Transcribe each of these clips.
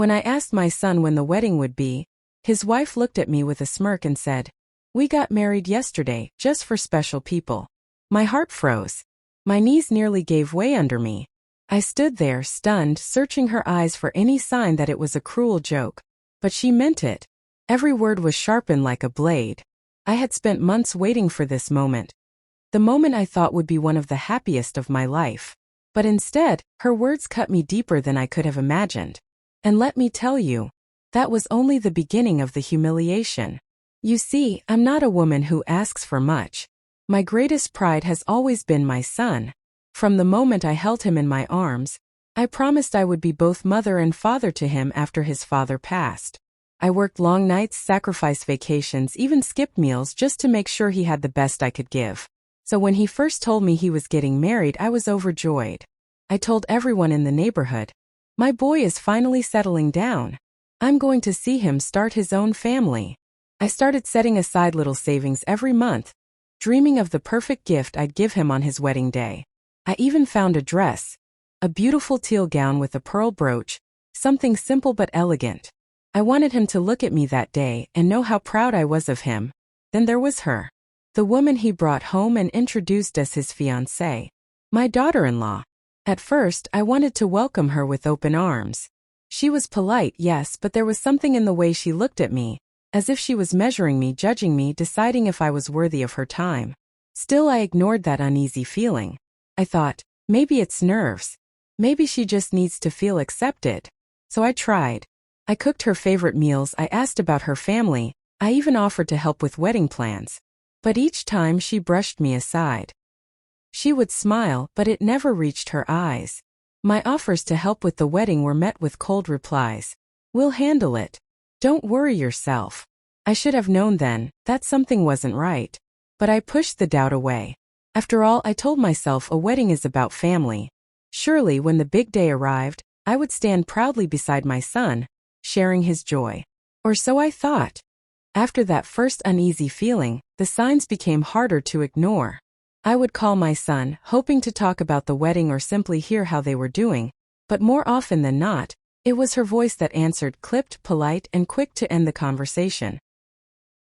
When I asked my son when the wedding would be, his wife looked at me with a smirk and said, "We got married yesterday, just for special people." My heart froze. My knees nearly gave way under me. I stood there, stunned, searching her eyes for any sign that it was a cruel joke. But she meant it. Every word was sharpened like a blade. I had spent months waiting for this moment. The moment I thought would be one of the happiest of my life. But instead, her words cut me deeper than I could have imagined. And let me tell you, that was only the beginning of the humiliation. You see, I'm not a woman who asks for much. My greatest pride has always been my son. From the moment I held him in my arms, I promised I would be both mother and father to him after his father passed. I worked long nights, sacrificed vacations, even skipped meals just to make sure he had the best I could give. So when he first told me he was getting married, I was overjoyed. I told everyone in the neighborhood, "My boy is finally settling down. I'm going to see him start his own family." I started setting aside little savings every month, dreaming of the perfect gift I'd give him on his wedding day. I even found a dress, a beautiful teal gown with a pearl brooch, something simple but elegant. I wanted him to look at me that day and know how proud I was of him. Then there was her, the woman he brought home and introduced as his fiancée, my daughter-in-law. At first, I wanted to welcome her with open arms. She was polite, yes, but there was something in the way she looked at me, as if she was measuring me, judging me, deciding if I was worthy of her time. Still, I ignored that uneasy feeling. I thought, maybe it's nerves. Maybe she just needs to feel accepted. So I tried. I cooked her favorite meals, I asked about her family, I even offered to help with wedding plans. But each time she brushed me aside. She would smile, but it never reached her eyes. My offers to help with the wedding were met with cold replies. "We'll handle it. Don't worry yourself." I should have known then that something wasn't right. But I pushed the doubt away. After all, I told myself a wedding is about family. Surely when the big day arrived, I would stand proudly beside my son, sharing his joy. Or so I thought. After that first uneasy feeling, the signs became harder to ignore. I would call my son, hoping to talk about the wedding or simply hear how they were doing, but more often than not, it was her voice that answered, clipped, polite, and quick to end the conversation.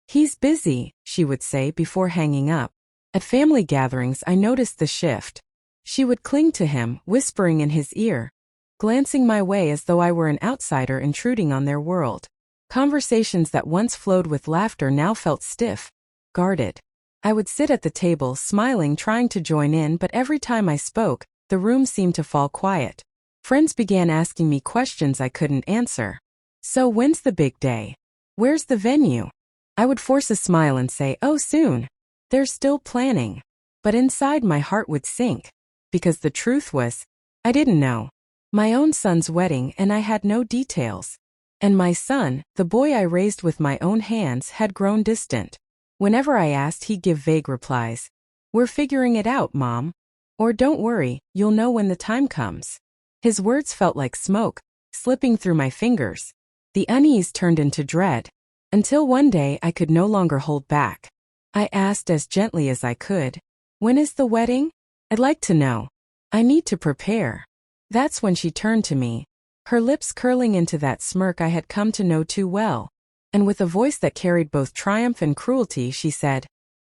"He's busy," she would say before hanging up. At family gatherings, I noticed the shift. She would cling to him, whispering in his ear, glancing my way as though I were an outsider intruding on their world. Conversations that once flowed with laughter now felt stiff, guarded. I would sit at the table, smiling, trying to join in, but every time I spoke, the room seemed to fall quiet. Friends began asking me questions I couldn't answer. "So when's the big day? Where's the venue?" I would force a smile and say, "Oh, soon. They're still planning." But inside my heart would sink. Because the truth was, I didn't know. My own son's wedding, and I had no details. And my son, the boy I raised with my own hands, had grown distant. Whenever I asked, he'd give vague replies. "We're figuring it out, Mom." Or, "Don't worry, you'll know when the time comes." His words felt like smoke, slipping through my fingers. The unease turned into dread. Until one day I could no longer hold back. I asked as gently as I could, "When is the wedding? I'd like to know. I need to prepare." That's when she turned to me, her lips curling into that smirk I had come to know too well. And with a voice that carried both triumph and cruelty, she said,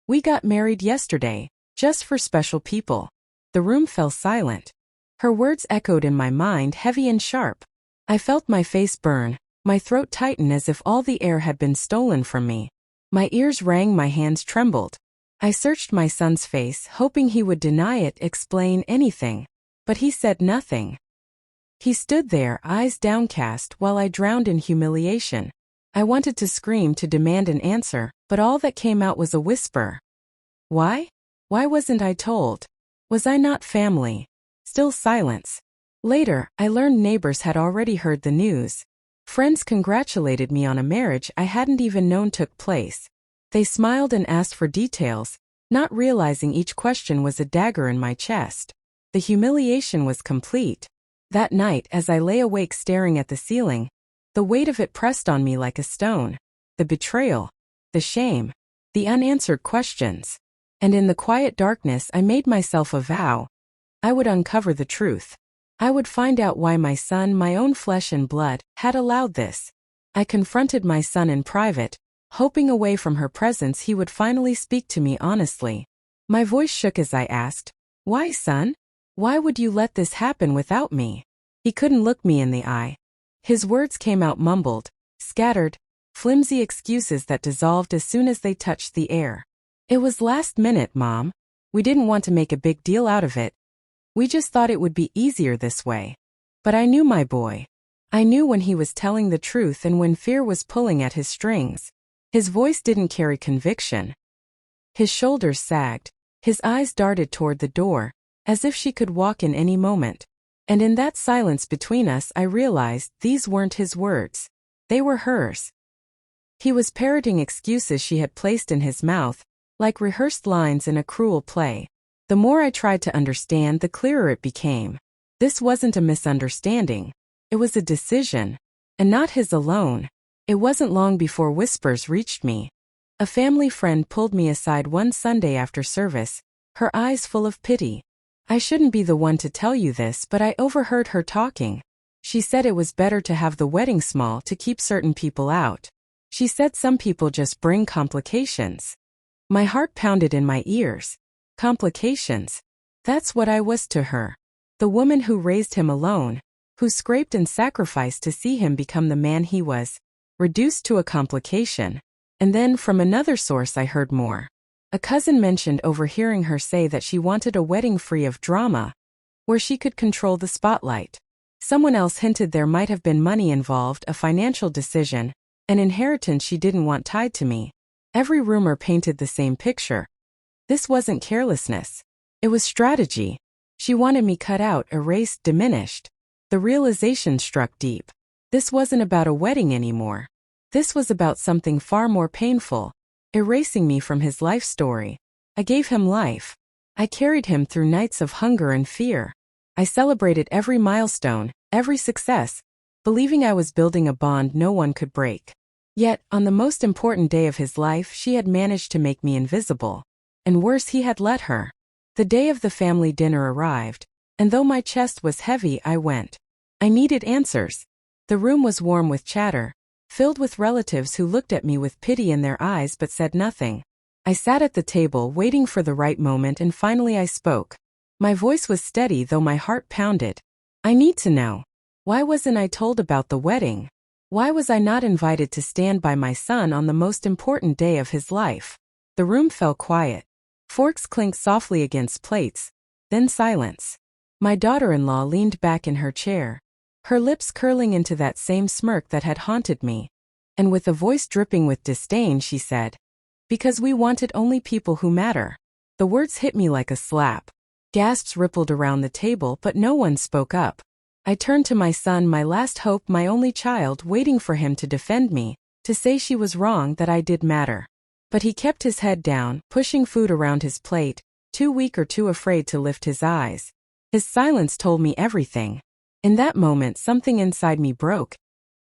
"We got married yesterday, just for special people." The room fell silent. Her words echoed in my mind, heavy and sharp. I felt my face burn, my throat tighten as if all the air had been stolen from me. My ears rang, my hands trembled. I searched my son's face, hoping he would deny it, explain anything. But he said nothing. He stood there, eyes downcast, while I drowned in humiliation. I wanted to scream, to demand an answer, but all that came out was a whisper. Why? Why wasn't I told? Was I not family? Still silence. Later, I learned neighbors had already heard the news. Friends congratulated me on a marriage I hadn't even known took place. They smiled and asked for details, not realizing each question was a dagger in my chest. The humiliation was complete. That night, as I lay awake staring at the ceiling, the weight of it pressed on me like a stone. The betrayal, the shame, the unanswered questions. And in the quiet darkness, I made myself a vow. I would uncover the truth. I would find out why my son, my own flesh and blood, had allowed this. I confronted my son in private, hoping away from her presence he would finally speak to me honestly. My voice shook as I asked, "Why, son? Why would you let this happen without me?" He couldn't look me in the eye. His words came out mumbled, scattered, flimsy excuses that dissolved as soon as they touched the air. "It was last minute, Mom. We didn't want to make a big deal out of it. We just thought it would be easier this way." But I knew my boy. I knew when he was telling the truth and when fear was pulling at his strings. His voice didn't carry conviction. His shoulders sagged. His eyes darted toward the door, as if she could walk in any moment. And in that silence between us I realized these weren't his words. They were hers. He was parroting excuses she had placed in his mouth, like rehearsed lines in a cruel play. The more I tried to understand, the clearer it became. This wasn't a misunderstanding. It was a decision. And not his alone. It wasn't long before whispers reached me. A family friend pulled me aside one Sunday after service, her eyes full of pity. "I shouldn't be the one to tell you this, but I overheard her talking. She said it was better to have the wedding small to keep certain people out. She said some people just bring complications." My heart pounded in my ears. Complications. That's what I was to her. The woman who raised him alone, who scraped and sacrificed to see him become the man he was, reduced to a complication. And then from another source I heard more. A cousin mentioned overhearing her say that she wanted a wedding free of drama, where she could control the spotlight. Someone else hinted there might have been money involved, a financial decision, an inheritance she didn't want tied to me. Every rumor painted the same picture. This wasn't carelessness. It was strategy. She wanted me cut out, erased, diminished. The realization struck deep. This wasn't about a wedding anymore. This was about something far more painful, erasing me from his life story. I gave him life. I carried him through nights of hunger and fear. I celebrated every milestone, every success, believing I was building a bond no one could break. Yet, on the most important day of his life, she had managed to make me invisible. And worse, he had let her. The day of the family dinner arrived, and though my chest was heavy, I went. I needed answers. The room was warm with chatter, filled with relatives who looked at me with pity in their eyes but said nothing. I sat at the table waiting for the right moment, and finally I spoke. My voice was steady though my heart pounded. "I need to know. Why wasn't I told about the wedding? Why was I not invited to stand by my son on the most important day of his life?" The room fell quiet. Forks clinked softly against plates, then silence. My daughter-in-law leaned back in her chair, her lips curling into that same smirk that had haunted me. And with a voice dripping with disdain, she said, "Because we wanted only people who matter." The words hit me like a slap. Gasps rippled around the table, but no one spoke up. I turned to my son, my last hope, my only child, waiting for him to defend me, to say she was wrong, that I did matter. But he kept his head down, pushing food around his plate, too weak or too afraid to lift his eyes. His silence told me everything. In that moment, something inside me broke,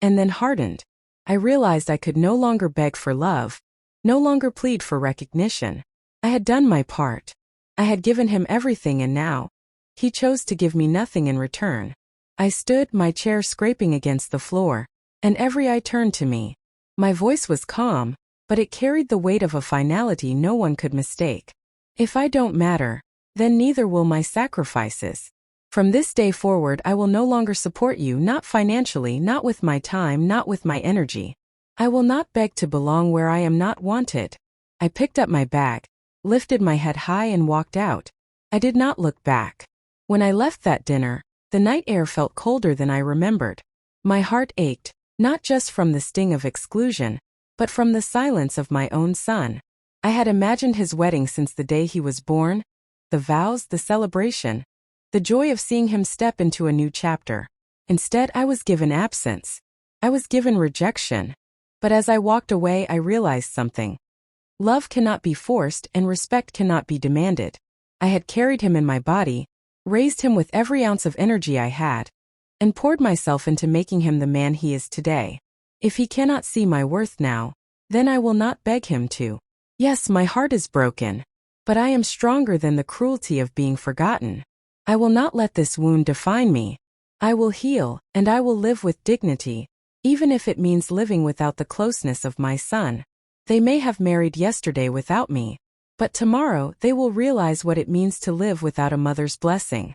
and then hardened. I realized I could no longer beg for love, no longer plead for recognition. I had done my part. I had given him everything, and now he chose to give me nothing in return. I stood, my chair scraping against the floor, and every eye turned to me. My voice was calm, but it carried the weight of a finality no one could mistake. "If I don't matter, then neither will my sacrifices. From this day forward, I will no longer support you, not financially, not with my time, not with my energy. I will not beg to belong where I am not wanted." I picked up my bag, lifted my head high, and walked out. I did not look back. When I left that dinner, the night air felt colder than I remembered. My heart ached, not just from the sting of exclusion, but from the silence of my own son. I had imagined his wedding since the day he was born, the vows, the celebration, the joy of seeing him step into a new chapter. Instead, I was given absence. I was given rejection. But as I walked away, I realized something. Love cannot be forced, and respect cannot be demanded. I had carried him in my body, raised him with every ounce of energy I had, and poured myself into making him the man he is today. If he cannot see my worth now, then I will not beg him to. Yes, my heart is broken, but I am stronger than the cruelty of being forgotten. I will not let this wound define me. I will heal, and I will live with dignity, even if it means living without the closeness of my son. They may have married yesterday without me, but tomorrow they will realize what it means to live without a mother's blessing.